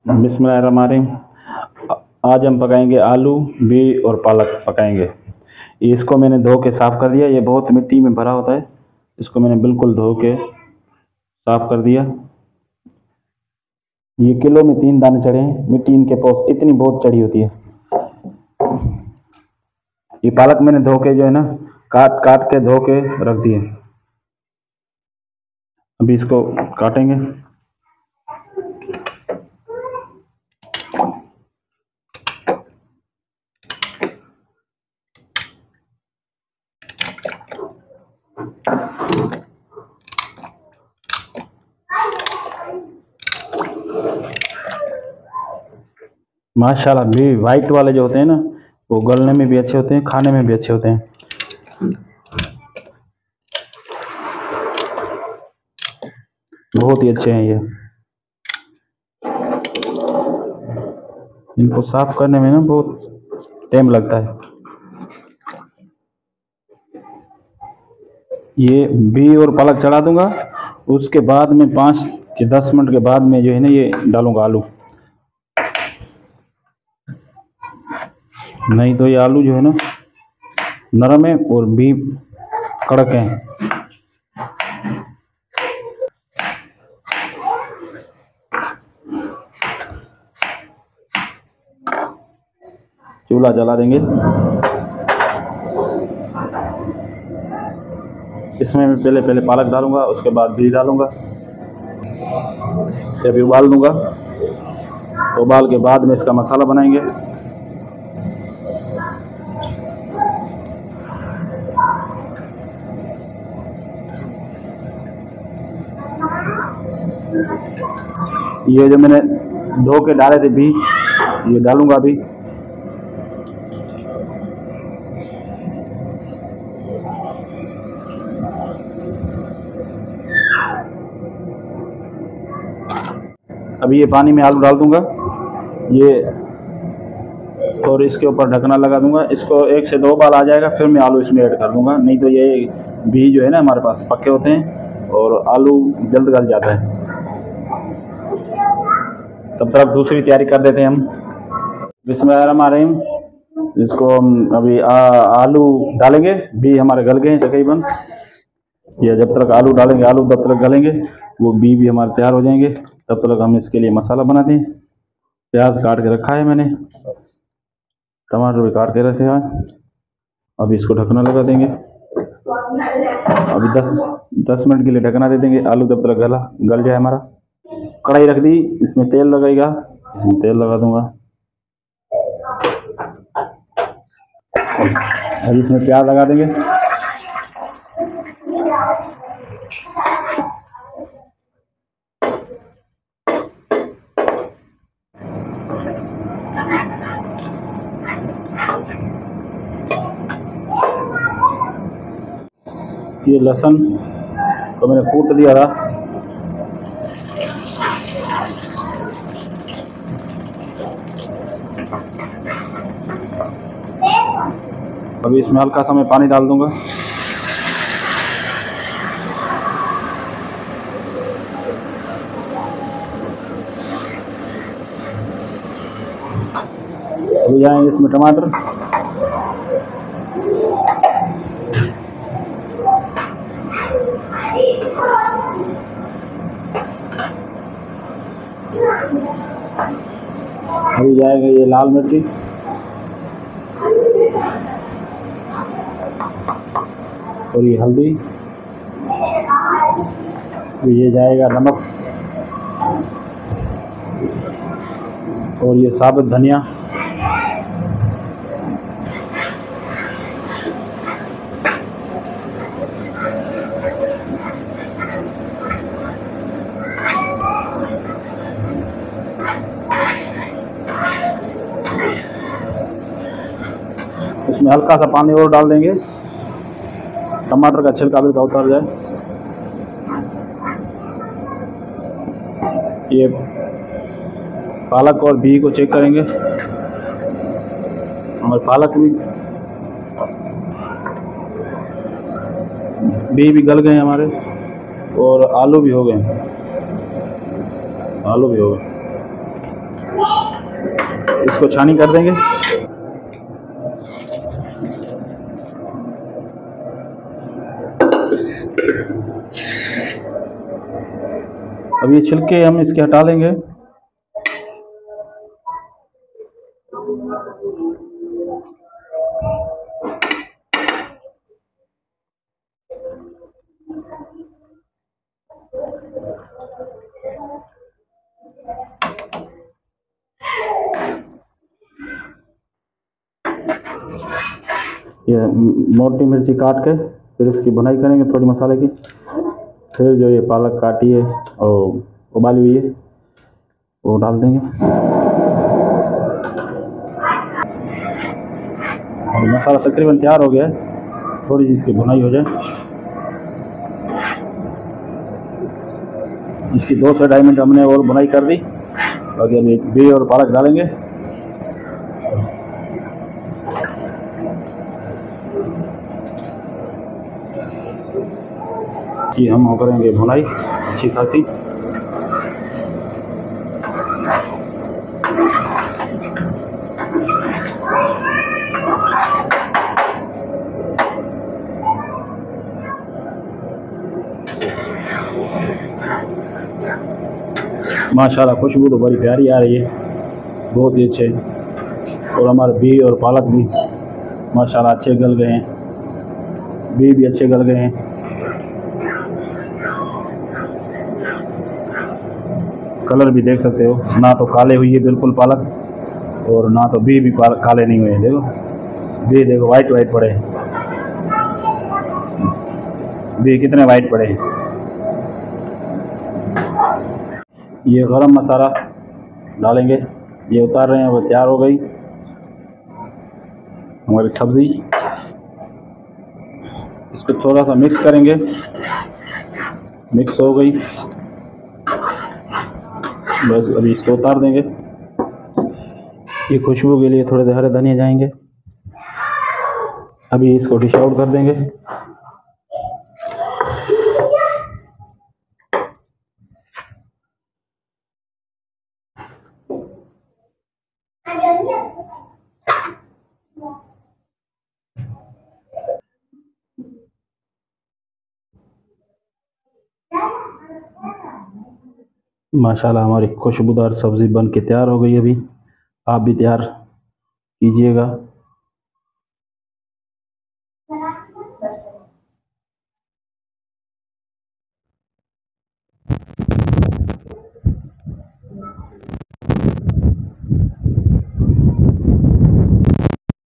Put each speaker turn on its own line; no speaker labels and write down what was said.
बिस्मिल्लाहिर्रहमानिर्रहीम। आज हम पकाएंगे आलू भी और पालक पकाएंगे। इसको मैंने धो के साफ़ कर दिया। ये बहुत मिट्टी में भरा होता है, इसको मैंने बिल्कुल धो के साफ़ कर दिया। ये किलो में 3 दाने चढ़े हैं। मिट्टी इनके पास इतनी बहुत चढ़ी होती है। ये पालक मैंने धो के जो है ना काट काट के धो के रख दिए। अभी इसको काटेंगे। माशाल्लाह भी वाइट वाले जो होते हैं ना, वो गलने में भी अच्छे होते हैं, खाने में भी अच्छे होते हैं। बहुत ही अच्छे हैं ये। इनको साफ करने में ना बहुत टाइम लगता है। ये भी और पालक चढ़ा दूंगा। उसके बाद में 5 के 10 मिनट के बाद में जो है ना ये डालूंगा आलू। नहीं तो ये आलू जो है ना नरम है और भी कड़क है। चूल्हा जला देंगे। इसमें मैं पहले पालक डालूंगा, उसके बाद भी डालूंगा। अभी उबाल दूंगा। उबाल के बाद में इसका मसाला बनाएंगे। ये जो मैंने धो के डाले थे भी, ये डालूंगा अभी। अभी ये पानी में आलू डाल दूंगा ये, और इसके ऊपर ढकना लगा दूंगा। इसको 1 से 2 बार आ जाएगा, फिर मैं आलू इसमें ऐड कर दूंगा। नहीं तो ये भी जो है ना हमारे पास पक्के होते हैं और आलू जल्द गल जाता है। तब तक दूसरी तैयारी कर देते हैं हम। बिस्मिल्लाहिर्रहमानिर्रहीम। इसको हम अभी आलू डालेंगे। भी हमारे गल गए हैं तकरीबन। ये जब तक आलू डालेंगे, आलू तब तक गलेंगे, वो भी हमारे तैयार हो जाएंगे। तब तक हम इसके लिए मसाला बनाते हैं। प्याज काट के रखा है मैंने, टमाटर भी काट के रखे हैं। अभी इसको ढकना लगा देंगे। अभी 10 मिनट के लिए ढकना दे देंगे, आलू तब तक गल जाए हमारा। कढ़ाई रख दी, इसमें तेल लगेगा, इसमें तेल लगा दूंगा। अभी इसमें प्याज लगा देंगे। ये लहसुन को मैंने कूट दिया था। अभी इसमें हल्का सा मैं पानी डाल दूंगा। अभी जाएंगे इसमें टमाटर। अभी जाएगा ये लाल मिर्ची। और ये हल्दी। ये जाएगा नमक। और ये साबुत धनिया। इसमें हल्का सा पानी और डाल देंगे, टमाटर का छिलका भी उतर जाए। ये पालक और भी को चेक करेंगे। और पालक भी गल गए हमारे, और आलू भी हो गए। इसको छानी कर देंगे। अब ये छिलके हम इसके हटा लेंगे। ये मोटी मिर्ची काट के फिर इसकी भुनाई करेंगे थोड़ी मसाले की। फिर जो ये पालक काटी है और उबाली हुई है वो डाल देंगे। और मसाला तकरीबन तैयार हो गया है, थोड़ी सी इसकी भुनाई हो जाए। इसकी 2 से 2.5 मिनट हमने और भुनाई कर दी। और अभी बिह और पालक डालेंगे। कि हम वो करेंगे भुनाई अच्छी खासी। माशाल्लाह खुशबू तो बड़ी प्यारी आ रही है, बहुत ही अच्छे। और हमारे बिह और पालक भी माशाल्लाह अच्छे गल गए हैं, बिह भी अच्छे गल गए हैं। कलर भी देख सकते हो, ना तो काले हुई है बिल्कुल पालक और ना तो बिह भी काले नहीं हुए हैं। देखो बिह देखो वाइट वाइट पड़े हैं, बिह कितने वाइट पड़े हैं। ये गरम मसाला डालेंगे, ये उतार रहे हैं। वो तैयार हो गई हमारी सब्ज़ी। इसको थोड़ा सा मिक्स करेंगे, मिक्स हो गई बस। अभी इसको उतार देंगे। ये खुशबू के लिए थोड़े हरे धनिया जाएंगे। अभी इसको डिश आउट कर देंगे। माशाल्लाह हमारी खुशबूदार सब्ज़ी बन के तैयार हो गई। अभी आप भी तैयार कीजिएगा।